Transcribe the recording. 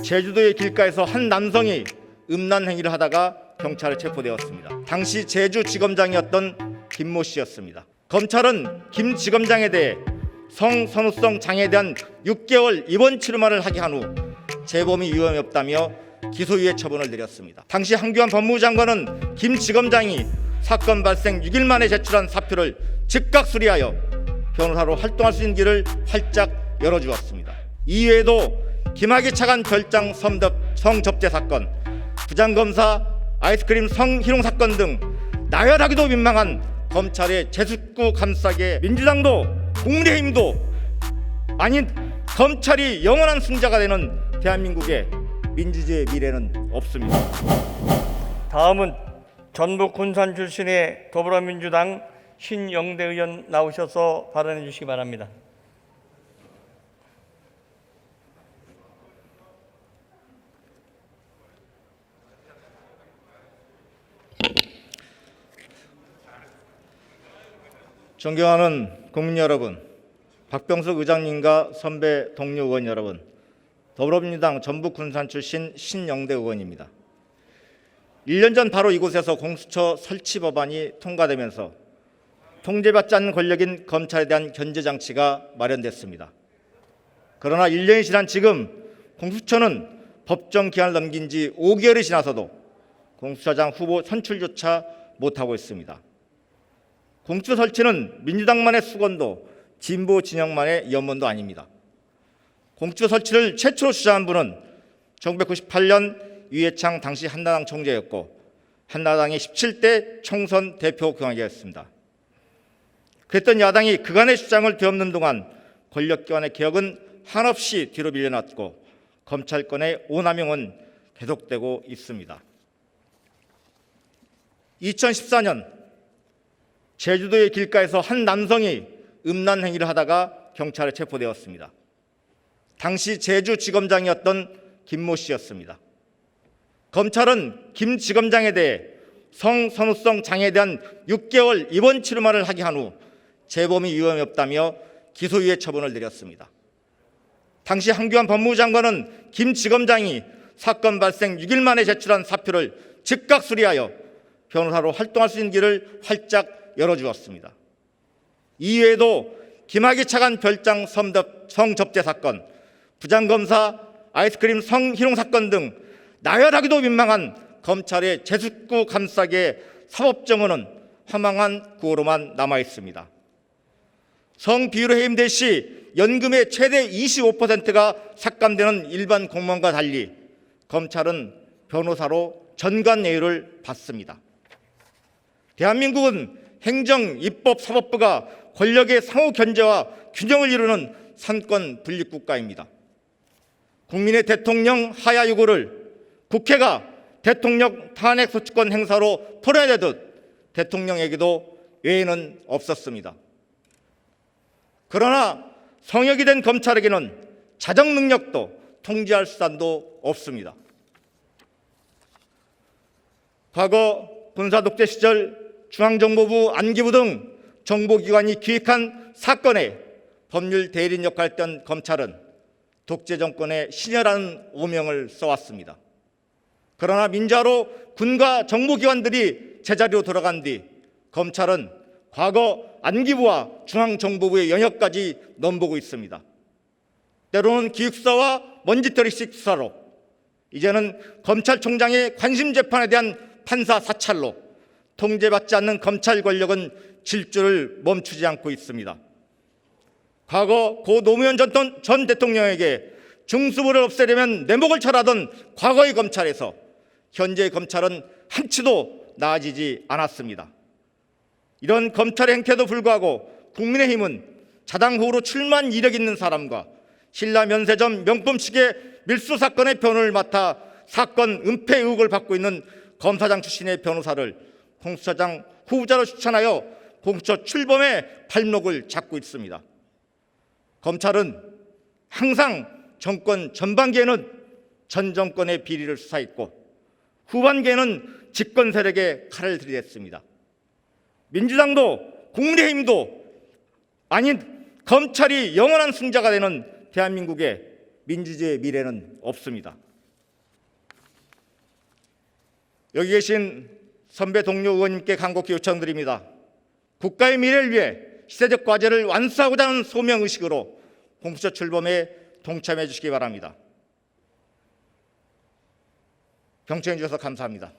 제주도의 길가에서 한 남성이 음란 행위를 하다가 경찰에 체포되었습니다. 당시 제주지검장이었던 김모 씨였습니다. 검찰은 김 지검장에 대해 성선후성 장애에 대한 6개월 입원 치료만을 하게 한 후 재범이 위험이 없다며 기소유예 처분을 내렸습니다. 당시 한교안 법무부 장관은 김 지검장이 사건 발생 6일 만에 제출한 사표를 즉각 수리하여 변호사로 활동할 수 있는 길을 활짝 열어주었습니다. 이외에도 김학의 차관 별장 성접대 사건, 부장검사 아이스크림 성희롱 사건 등 나열하기도 민망한 검찰의 제숫구 감싸기에 민주당도 국민의힘도 아닌 검찰이 영원한 승자가 되는 대한민국의 민주주의의 미래는 없습니다. 다음은 전북 군산 출신의 더불어민주당 신영대 의원 나오셔서 발언해 주시기 바랍니다. 존경하는 국민 여러분, 박병석 의장님과 선배 동료 의원 여러분, 더불어민주당 전북 군산 출신 신영대 의원입니다. 1년 전 바로 이곳에서 공수처 설치 법안이 통과되면서 통제받지 않는 권력인 검찰에 대한 견제 장치가 마련됐습니다. 그러나 1년이 지난 지금 공수처는 법정 기한을 넘긴 지 5개월이 지나서도 공수처장 후보 선출조차 못하고 있습니다. 공수처 설치는 민주당만의 수건도 진보 진영만의 염원도 아닙니다. 공수처 설치를 최초로 주장한 분은 1998년 유해창 당시 한나라당 총재였고 한나라당의 17대 총선 대표 경쟁이었습니다. 그랬던 야당이 그간의 주장을 뒤엎는 동안 권력기관의 개혁은 한없이 뒤로 밀려났고 검찰권의 오남용은 계속되고 있습니다. 2014년 제주도의 길가에서 한 남성이 음란 행위를 하다가 경찰에 체포되었습니다. 당시 제주지검장이었던 김모 씨였습니다. 검찰은 김 지검장에 대해 성선후성 장애에 대한 6개월 입원 치료만을 하게 한 후 재범이 위험이 없다며 기소유예 처분을 내렸습니다. 당시 한교안 법무부 장관은 김 지검장이 사건 발생 6일 만에 제출한 사표를 즉각 수리하여 변호사로 활동할 수 있는 길을 활짝 열어주었습니다. 이외에도 김학의 차관 별장 성접대 사건, 부장검사 아이스크림 성희롱 사건 등 나열하기도 민망한 검찰의 제숫구 감싸기의 사법정언은 허망한 구호로만 남아있습니다. 성비율을 해임될 시 연금의 최대 25%가 삭감되는 일반 공무원과 달리 검찰은 변호사로 전관예우를 받습니다. 대한민국은 행정, 입법, 사법부가 권력의 상호 견제와 균형을 이루는 삼권 분립국가입니다. 국민의 대통령 하야 요구를 국회가 대통령 탄핵 소추권 행사로 풀어내듯 대통령에게도 외에는 없었습니다. 그러나 성역이 된 검찰에게는 자정 능력도 통제할 수단도 없습니다. 과거 군사 독재 시절 중앙정보부, 안기부 등 정보기관이 기획한 사건에 법률 대리인 역할을 했던 검찰은 독재 정권의 신여라는 오명을 써왔습니다. 그러나 민주화로 군과 정보기관들이 제자리로 돌아간 뒤 검찰은 과거 안기부와 중앙정보부의 영역까지 넘보고 있습니다. 때로는 기숙사와 먼지털이식 수사로, 이제는 검찰총장의 관심 재판에 대한 판사 사찰로 통제받지 않는 검찰 권력은 질주를 멈추지 않고 있습니다. 과거 고 노무현 전 대통령에게 중수부를 없애려면 내목을 철하던 과거의 검찰에서 현재의 검찰은 한치도 나아지지 않았습니다. 이런 검찰의 행태에도 불구하고 국민의힘은 자당 후보로 출마한 이력 있는 사람과 신라 면세점 명품시계 밀수 사건의 변호를 맡아 사건 은폐 의혹을 받고 있는 검사장 출신의 변호사를 공수처장 후보자로 추천하여 공수처 출범의 발목을 잡고 있습니다. 검찰은 항상 정권 전반기에는 전 정권의 비리를 수사했고 후반기에는 집권 세력에 칼을 들이댔습니다. 민주당도 국민의힘도 아닌 검찰이 영원한 승자가 되는 대한민국의 민주주의의 미래는 없습니다. 여기 계신 선배 동료 의원님께 간곡히 요청드립니다. 국가의 미래를 위해 시대적 과제를 완수하고자 하는 소명의식으로 공수처 출범에 동참해 주시기 바랍니다. 경청해 주셔서 감사합니다.